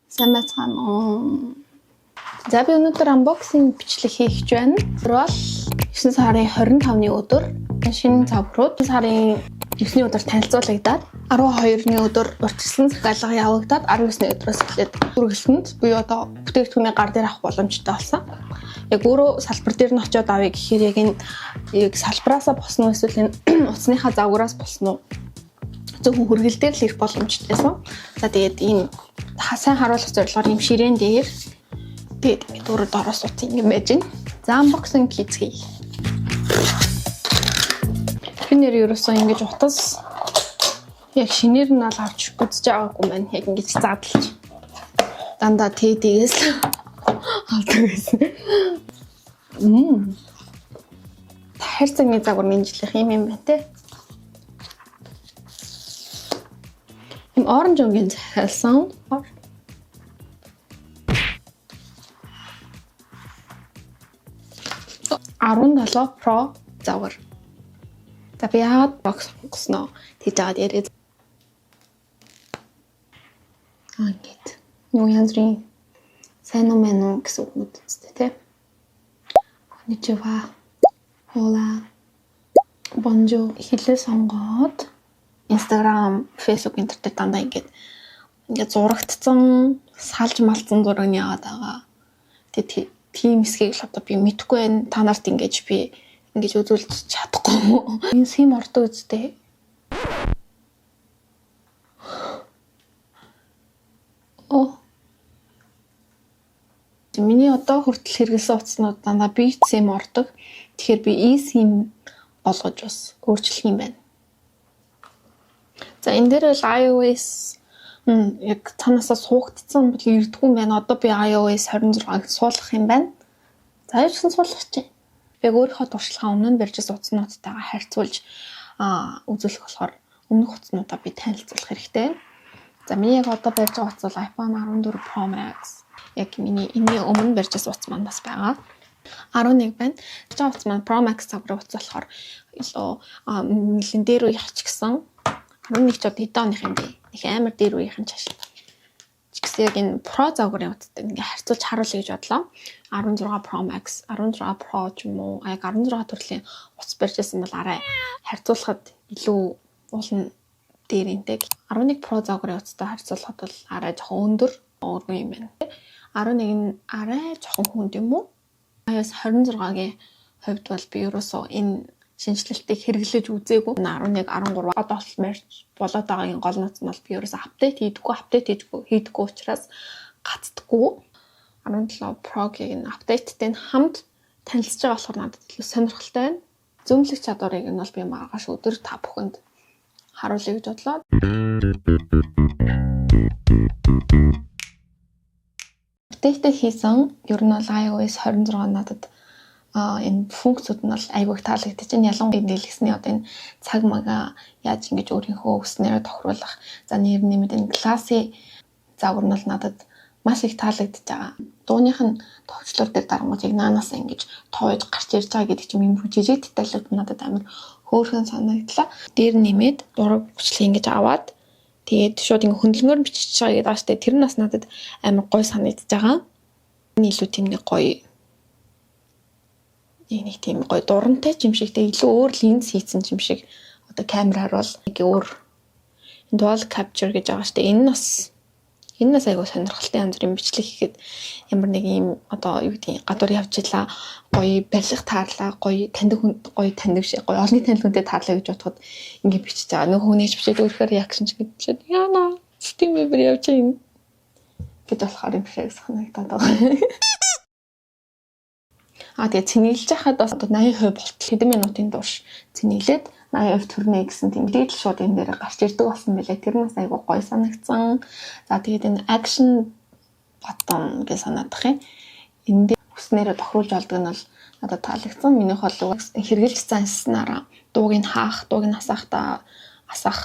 Сайн байцгаана уу. За би өнөөдөр unboxing бичлэг хийх гэж байна. Бол 9 сарын 25-ны өдөр шинэ завхрууд сарын 9-ний өдөр танилцуулагдаад 12-ны өдөр урьдчилсан захиалга явагдаад 19-ний өдрөөс эхлээд үргэлжлэнд буюу одоо бүтээгдэхүүний гар дээр авах боломжтой болсон. Яг өөрөө салбар дээр нь очиод авъя гэхээр яг салбараасаа босноо эсвэл утасныхаа завгараас босноо зөвхөн хүргэл дээр л ирэх боломжтойсэн. За тэгээд энэ сайн харуулах зорилгоор юм ширээн дээр тэгээд ингэ дөрөд ороос утсан юм байж байна. За unboxing хийцгээе. Би нэр ерөөсөө ингэж утас яг шинээр нь ал авч үзэж байгаагүй маань яг ингэж задлж дандаа тэдээс авдаг гэсэн. Тахир цагны загвар минжлэх юм байна те. Им оранж өнгийн захиалсан. 17 Pro загвар. За би яагаад бокс сонгосноо тийж аваад яриад. Ингээд юу янзрын сайн уу мэн үү гэсэн үг үстэй те. Коничева. Хола. Бонжо хэлээ сонгоод Instagram, Facebook интернет дандаа ингээд зурагдсан, салж малцсан зураг нь яваад байгаа. Тэгээд тийм хэсгийг л одоо би мэдэхгүй байна. Та нарт ингэж би ингэж үзүүлж чадахгүй. Энэ сим ордог үстэй. Миний одоо хүртэл хэрэглэсэн утаснууд дандаа бит сим ордог. Тэгэхээр би eSIM болгож бас өөрчлөх юм байна. За энэ дээр бол iOS яг цаанаасаа суугдсан бол ирдэггүй юм байна. Одоо би iOS 26-ыг суулгах юм байна. За яарсан суулгах чинь. Яг өөрийнхөө туршлагаа өмнө нь барьж утаснуудтайгаа харьцуулж үзүүлэх болохоор өмнөх утаснуудаа би танилцуулах хэрэгтэй. За миний яг одоо барьж байгаа утас бол iPhone 14 Pro Max. Яг миний энэний өмнө барьж байгаа утас маань бас байгаа. 11 байна. Барьж байгаа утас маань Pro Max цагрын утас болохоор илүү нэлен дээр үе хач гисэн 11 ч одоо хэдэн оных юм бэ? Их амар дээр үеийнхэн чаш. Чигс яг энэ Pro загварын утастай ингээ харьцуулж харуулъя гэж бодлоо. 16 Pro Max, 16 Pro ч юм уу, яг 16 төрлийн утас барьж байсан бол арай харьцуулахад илүү уулын дээрэнтэй. 11 Pro загварын утастай харьцуулахад бол арай жоохон өндөр өөргөн юм байна. 11 нь арай жоохон хүнд юм уу? iOS 26-гийн хувьд бол би ерөөсөө энэ шинжилэлтийг хэрэглэж үзээгүй. 11, 13 одоо марч болоод байгаагийн гол нууц нь бол би ерөөсөө апдейт хийдэггүй учраас гацдаггүй. 17 Pro-гийн апдейттэй хамт танилцж байгаа болохоор надад илүү сонирхолтой байна. Зөмлөх чадварыг нь бол би маргааш өдөр та бүхэнд харуулъя гэж бодлоо. Апдейт хийсэн ер нь бол iOS 26 надад энэ функцүүд нь бол айгүй таалагдчих. Ялангуяа дэлгэсний одоо энэ цаг мага яаж ингэж өөрийнхөө өснөрөө тохируулах. За нэр нэмэд энэ класси загвар нь бол надад маш их таалагдчих байгаа. Дууных нь товчлуур дээр дарангуй яг наанаас ингэж тоож гарч ирж байгаа гэдэг чинь юм жижиг деталууд надад амар хөөрхөн санагдлаа. Дээр нэмээд зураг бичлэг ингэж аваад тэгээд шууд ингэ хөндлөнгөөр бичиж байгаа гэдэг ааштай тэр нь бас надад амар гоё санагдаж байгаа. Энэ илүү тийм нэг гоё нэг тийм гоё дурантай юм шигтэй илүү өөр линз хийсэн юм шиг одоо камераар бол нэг өөр dual capture гэж байгаа штэ энэ нас айгуу сонирхолтой янз бүрийн бичлэг хийхэд ямар нэг юм одоо юу гэдэг гадуур явжлаа гоё барилга таарлаа гоё таньдаг шиг гоё олонний танил хүнтэй таарлаа гэж бодоход ингэ бичиж байгаа нөгөө хүнийч бичээд өөрөөр реакшн ч гэж яана Steam Weaver явж байгаа юм гэж болохоор юм шиг санагдаад байгаа. Тэгээд цэнэглэж хахад бас одоо 80% болтол хэдэн минутын турш цэнэглээд 80% төрнө гэсэн тийм дээд шууд энэ дээр гарч ирдэг болсон байлээ. Тэр нас айгуу гоё санагдсан. За тэгээд энэ action button гэж санаадах юм. Энд дээр хүснээрээ тохируулж олдог нь бол надад таалагдсан. Минийх бол хэрэгжилж занснараа дууг нь хаах, дууг нь асах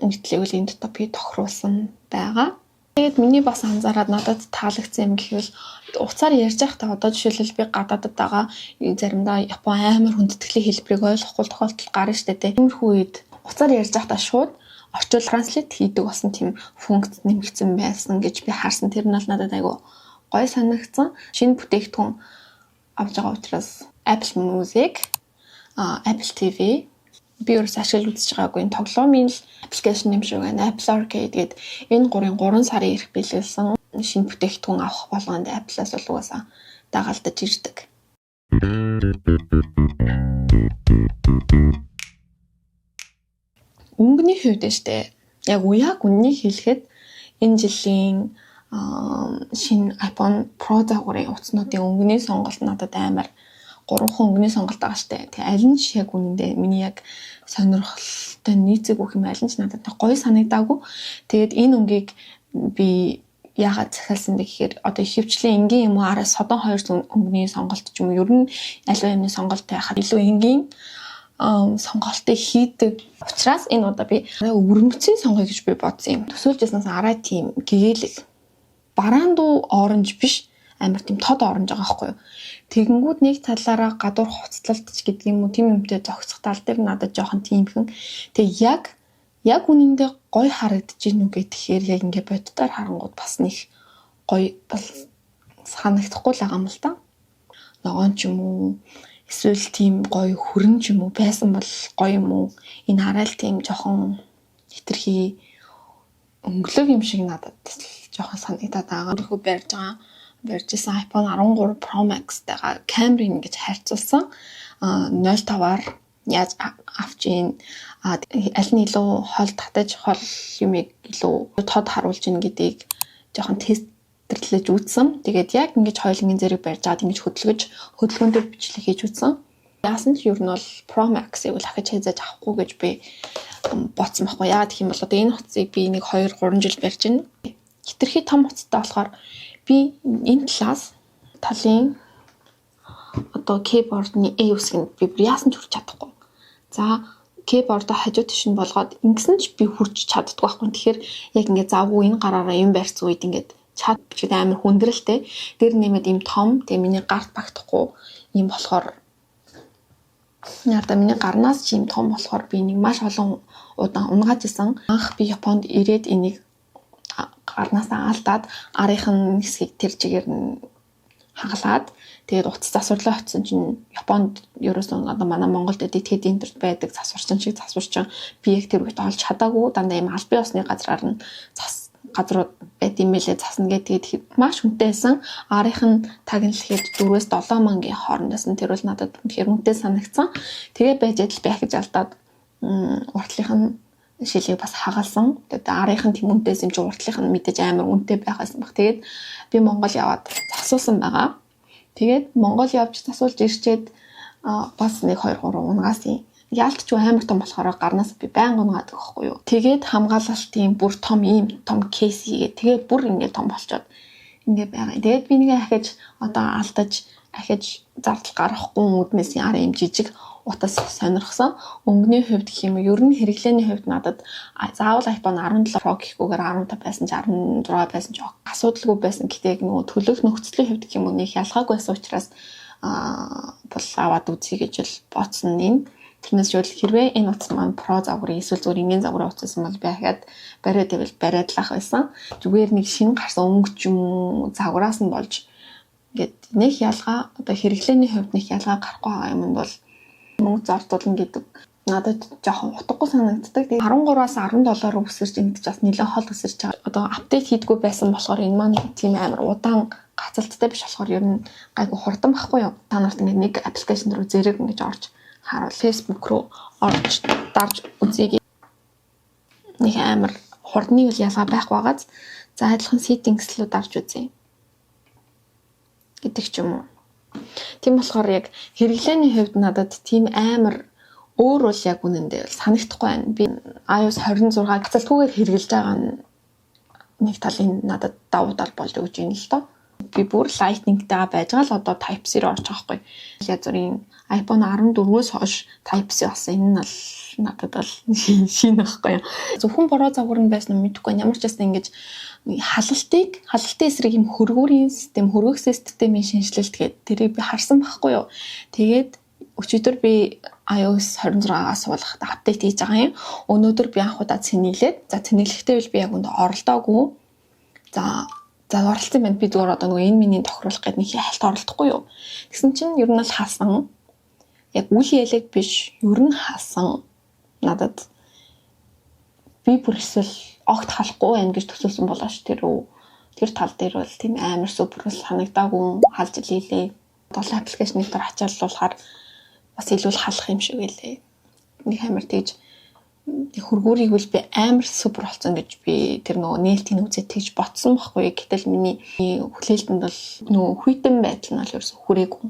мэдлийг үл энэ дотор би тохируулсан байгаа. Тэгээд миний бас анзаараад надад таалагдсан юм гэвэл уцаар ярьж байхдаа одоо жишээлбэл би гадаадд байгаа заримдаа Япон амар хүндэтгэлийн хэлбэрийг ойлгохгүй тохиолдол гарна штэ тэ. Тиймэрхүү үед уцаар ярьж байхдаа шууд орчуул транслейт хийдэг болсон тийм функц нэмэгдсэн байсан гэж би харсан. Тэр нь бол надад айгүй гоё санагдсан. Шинэ бүтээгдэхүүн авч байгаа учраас Apple Music, Apple TV би өөрөөс ашиглаж үзэж байгаагүй энэ тоглоомын аппликейшн юм шиг байна. Apple Arcade гэдэг энэ 3 сарын ирэх бэлгэлсэн шинэ бүтээгдэхүүн авах болгонд Apple-аас бол угаасаа дагалдаж ирдэг. Өнгөний хувьд штэ. Яг үннийг хэлэхэд энэ жилийн шинэ iPhone Pro загварын утаснуудын өнгөний сонголт надад амар 3 өнгөний сонголт байгаа штэ. Тэгээ аль нь яг үнэндээ миний яг сонирхолтой нийцэг өгөх юм аль нь ч надад гоё санагдаагүй. Тэгээд энэ өнгийг би яагаад захиалсан бэ гэхээр одоо ихэвчлэн энгийн юм уу араас содон 2 өнгөний сонголт ч юм уу ер нь аливаа юмны сонголт байхад илүү энгийн сонголтыг хийдэг учраас энэ удаа би өвөрмөцийн сонгоё гэж би бодсон юм. Төсөөлжсэнээс арай тийм гэгээлэг бараандуу оранж биш амар тийм тод оранж байгаа байхгүй юу. Тэгэнгүүт нэг талаараа гадуур хуцлалтч гэдэг юм уу тийм юмтай зогсох тал дээр надад жоохон тиймхэн. Тэг яг үнэндээ гоё харагдаж гинүү гэхээр яг ингээ боддоор харангууд бас нэг гоё бол санагдахгүй л байгаа юм л да. Ногоон ч юм уу эсвэл тийм гоё хүрэн ч юм уу байсан бол гоё юм уу. Энэ хараа л тийм жоохон хитрхи өнгөлөг юм шиг надад жоохон санагдаад байгаа. Өөрөөхөө барьжсэн iPhone 13 Pro Max-тайгаа камерын гэж харьцуулсан 0.5-аар яаж авч ийн аль нь илүү хол татаж хол юмыг илүү тод харуулж ийн гэдгийг жоохон тестэрлэж үзсэн. Тэгээд яг ингэж хоёулангийн зэрэг барьж аваад ингэж хөдөлгөөн дээр бичлэг хийж үзсэн. Яасан ч ер нь бол Pro Max-ыг дахиж хязгааж авахгүй гэж би бодсон байхгүй. Яагаад гэх юм бол одоо энэ утсыг би нэг 2-3 жил барьж байна. Хитрхи том утастай болохоор би энэ талын одоо keyboard-ны A үсгэнд би яасан ч хүрч чадахгүй. За keyboard-а хажуу тийш нь болгоод ингэсэн ч би хүрч чаддгүй байхгүй. Тэгэхээр яг ингэ завгүй энэ гараараа юм барьсан үед ингэ чад бичгээд амар хүндрэлтэй. Тэр нэмээд им том тэгээ миний гарт багтахгүй юм болохоор миний гарнаас ч юм том болохоор би нэг маш олон удаан унгааж исэн. Анх би Японд ирээд энийг гарнаасаа алдаад арийнхын хэсгийг тэр чигээр нь хагалаад тэгээд утас засварлаа очсон чинь Японд ерөөсөн одоо манай Монголд эдитэд интернет байдаг засварчин шиг засварчин би яг тэр үед олж чадаагүй дандаа юм албан ёсны газраар нь газрууд байт юм билээ засна гэдэг маш хүнтэй байсан. Арийнх нь тагналхэд 4-7 мангийн хоорондоос нь тэр бол надад үнэхээр үнэтэй санагдсан. Тэгээ байж адил байх гэж алдаад уртлынх нь шилийг бас хагалсан. Тэгээд арийнх нь тийм үнэтэйс юм чи уртлынх нь мэдээж амар үнэтэй байхаас баг. Тэгээд би Монгол яваад засуусан байгаа. Тэгээд Монгол явж засуулж ирчээд бас нэг 2-3 унгаас яалтч амар том болохоор гарнаас би байнга унгаад байхгүй юу. Тэгээд хамгаалалтын бүр том ийм том кейс хийгээ. Тэгээд бүр ингэ том болчоод ингэ байгаа. Тэгээд би нэг ахиж одоо алдаж ахиж зардал гаргахгүй үүднээс ар юм жижиг утас сонирхсан. Өнгөний хувьд гэх юм ер нь хэрэглээний хувьд надад заавал iPhone 17 Pro гэхгүйгээр 15 байсан ч 16 байсан ч асуудалгүй байсан. Гэтэ яг нөгөө төлөх нөхцөлийн хувьд гэх юм нэг ялгаагүй байсан учраас бол аваад үзье гэж л бодсон юм. Тэрнээс жишээл хэрвээ энэ утас маань Pro загварын эсвэл зүгээр энгийн загварын утас юм бол байхад бариад ивэл бариад лах байсан. Зүгээр нэг шинэ гарсан өнгө ч юм уу загвараас нь болж ингээд нэг ялгаа одоо хэрэглээний хувьд нэг ялгаа гарахгүй байгаа юм бол мөнгө зардуулна гэдэг надад жоохон утгагүй санагддаг. Тэгээ 13-аас $10 өсөрч ингэж бас нэлээд хол өсөрч байгаа. Одоо апдейт хийдгүү байсан болохоор энэ маань тийм амар удаан гацалттай биш болохоор ер нь гайгүй хурдан байхгүй юу? Та нарт ингэ нэг аппликейшн руу зэрэг ингэж орж харуул Facebook руу орж дарж үзье. Нэг амар хурдны үл ялгаа байх байгааз за адилхан settings руу дарж үзье гэдэг ч юм уу. Тийм болохоор яг хэрэглээний хувьд надад тийм амар өөр бол яг үнэндээ санагдахгүй байна. Би iOS 26 гацалтгүйгээр хэрэгжилж байгаа нэг талын надад давуу тал болж өгч байна л доо. Би бүр Lightning-тай байж байгаа л одоо Type-C руу орчих واخгүй. Язурын iPhone 14-өөс хойш Type-C болсон. Энэ нь бол надад бол шинэ واخгүй. Зөвхөн бороо загвар нь байсан нь мэдэхгүй. Ямар ч байсан ингэж халалтын эсрэг юм хөргүүрийн систем, хөргөх системийн шинжилэлт гэдэг тэрийг би харсан байхгүй юу. Тэгээд өчигдөр би iOS 26-аас суулгахад апдейт хийж байгаа юм. Өнөөдөр би анх удаа цэнэглээд. За цэнэглэхдээ би яг өндө оролдоогүй. За оролцсон байна. Би зүгээр одоо нөгөө энэ миний тохируулах гэдэг нэг хальт оролдохгүй юу. Тэгсэн чинь ер нь л хаасан. Яг үл ялэг биш. Ер нь хаасан. Надад би бүр эсвэл огт халахгүй байх гэж төсөөлсөн болооч тэр тал дээр бол тийм амар супер санагдаагүй халж илээ. Дол аппликейшнийг дээр ачааллуулахаар бас илүү халах юм шиг байлээ. Нэг амар тэгж хөргүүрийг бол би амар супер болсон гэж би тэр нөгөө нээлтийн үзээд тэгж ботсон байхгүй. Гэтэл миний хүлээлтэнд бол нөгөө хүйтэн байдал нь бол ерөөсө хүрээгүй.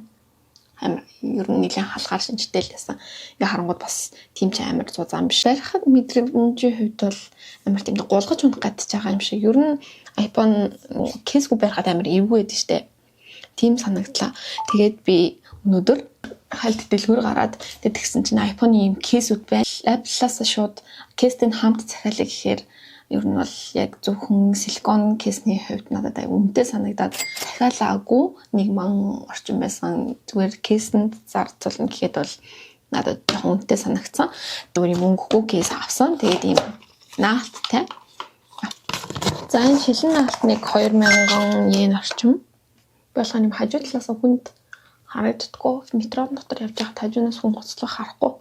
Амар ер нь нэлээд халахаар шинжтэй л байсан. Ингээ харангууд бас тийм ч амар зузаан биш. Барихад мэдрэмжийн хувьд бол амар тийм гулгаж унах гадж байгаа юм шиг. Ер нь iPhone кейсгүй барихад амар эвгүй байдаг штэ. Тийм санагдлаа. Тэгээд би өнөөдөр хальт дэлгүүр гараад тэгсэн чинь iPhone-ийн юм кейсүүд байна. Apple-аас шууд кейстэй хамт захиалаа гэхээр ер нь бол яг зөвхөн силикон кейсний хувьд надад үнэтэй санагдаад захиалаагүй нэг ман орчин байсан. Зүгээр кейсэнд зарцуулна гэхэд бол надад жоохон үнэтэй санагдсан. Зүгээр юм өнгөгүй кейс авсан. Тэгээд ийм наалттай. За энэ шилэн наалт нэг 2000 йен орчим. Болгоо юм хажуу талаас хүнд харагддаггүй. Метро дотор явж байхад хажуунаас хүн гоцлох харахгүй.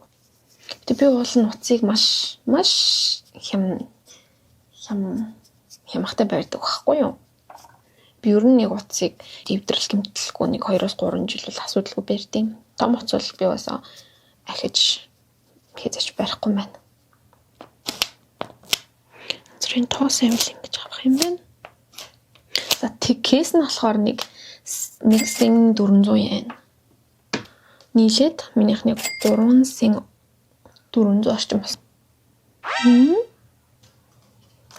Гэтэ би уул нь уцыг маш хямхтай барьдаг байхгүй юу? Би ер нь нэг уцыг дэвдрэл гэмтэлгүй нэг 2-3 жил бол асуудалгүй барьдیں۔ Том уц бол би бас ахиж хийжч барихгүй байна. Зэрэг тоос авил ингэж авах юм байна. За кейс нь болохоор нэг син 400 йен. Нийлээд минийх нэг 3 син 400 орчим бас.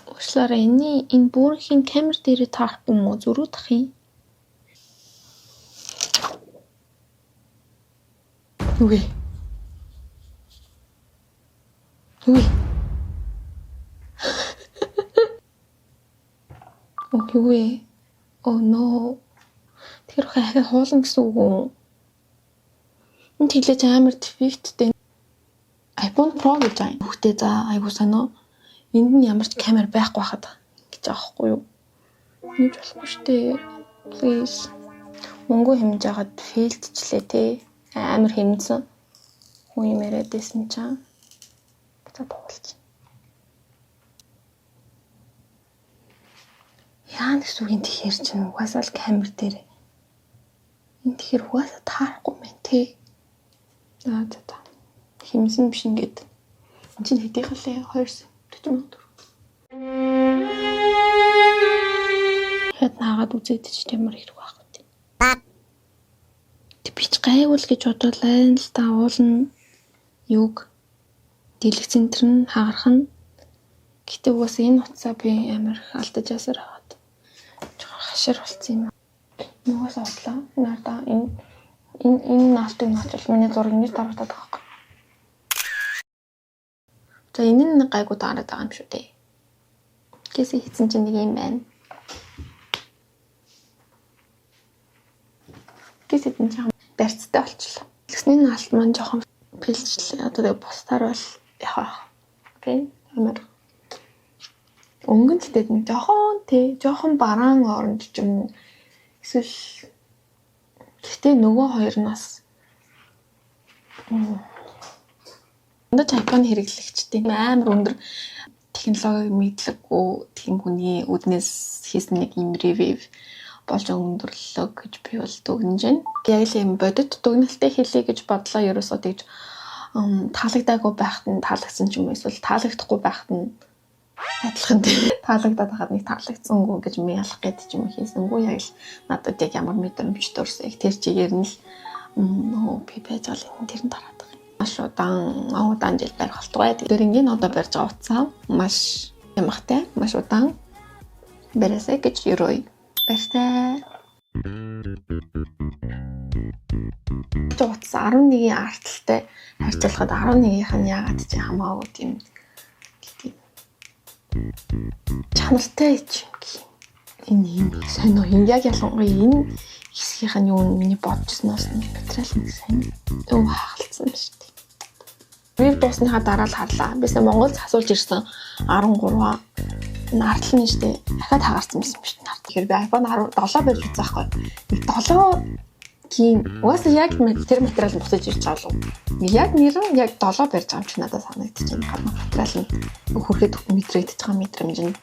Уучлаарай энэ бүрхийн камер дээр таарахгүй мó зөрүү тах юм. Үгүй. Окей. Oh no. Тэр хахи хуулна гэсэн үг үү? Энэ тэглэж амар дефекттэй. iPhone Pro гэж байна. Хүүхдээ за айгуу санаа. Энд нь ямар ч камер байхгүй хахад гэж аахгүй юу? Нэг болохгүй штэ. Please. Мөнгө хэмж хагаад фейлдчлээ те. Амар хэмнсэн. Хүн юм яриадсэн чам. За туулж. Яа нэг сүгийн тэгэхээр чинь угаасаа л камер дээр. Энэ тэгэхээр угаасаа таарахгүй мэн те. За. Хэмсэн биш ингээд. Энд чинь хэдийнх лээ 244. Хэд наагаад үзээд ч ямар хэрэг байх вэ? Тэг бич гайвал гэж бодлоо л та уулна. Юг дэлгэх центр нь хагарах нь. Гэтэ угаас энэ утсаа би амар алдаж ясаар аваад. Жохоо хашир болцсон юм. Нугаас одлоо. Надаа энэ наалтыг наач миний зургийг нэр дараатаад байгаа юм. За энэ нь гайгүй дараад байгаа юм шүү дээ. Гэсээ хийсэн чинь нэг юм байна. Гэсээ энэ жаа барьцтай болчихлоо. Тэгсний наалт маань жоохон пилжлээ. Одоо бусдаар бол яах вэ? Окей. Амар. Өнгөн тэтэд нэг жоохон бараан оронд ч юм уу. Эсвэл гэтээ нөгөө хоёр нас Ондоо iPhone хэрэглэгчтэй амар өндөр технологиг мэдлэггүй тийм хүний үднээс хийсэн нэг юм ревю болж өндөрлөө гэж би бол дүгнэж байна. Яг л юм бодит дүгнэлтээ хийлье гэж бодлоо ерөөсөө тэгж таалагдаагүй байхад нь таалагдсан ч юм уу эсвэл таалагдахгүй байхад нь адилхан тийм таалагдаад хаад нэг таалагдсангүй гэж мялах гэдэг ч юм хийсэнгүй яг л надад яг ямар мэдрэмж төрсөйг тэр чигээр нь л би байж гал тэр нь дараад маш удаан жил барих болтугай. Тэр ингийн одоо барьж байгаа утсаа маш ямахтай, маш удаан барьсаа гэж ерөөй. Барьтай. Утас 11-ийн арталтай харьцуулахад 11-ийнх нь яагаад ч хамаагүй тийм чанартай юм. Энэ юм сонио энэ яг ялангуяа энэ хэсгийнх нь юу миний бодчихсноос нь материал нэг сайн хаалтсан ба шүү дээ. Вив дуусныхаа дараа л харлаа. Бисээ Монголд асуулж ирсэн 13 нартлан нь шүү дээ. Дахиад хагаарсан байсан биш нарт. Тэгэхээр би iPhone 17 барьж үзсэн байхгүй. 7 кийн угаасаа яг тэр материал буцаж ирж байгаа юм. Яг нэрэн яг 7 барьж байгаа юм чи надад санагдчих юм. Гадна материал нь хөрхэд мэдрэгдэж байгаа мэдрэмж нь.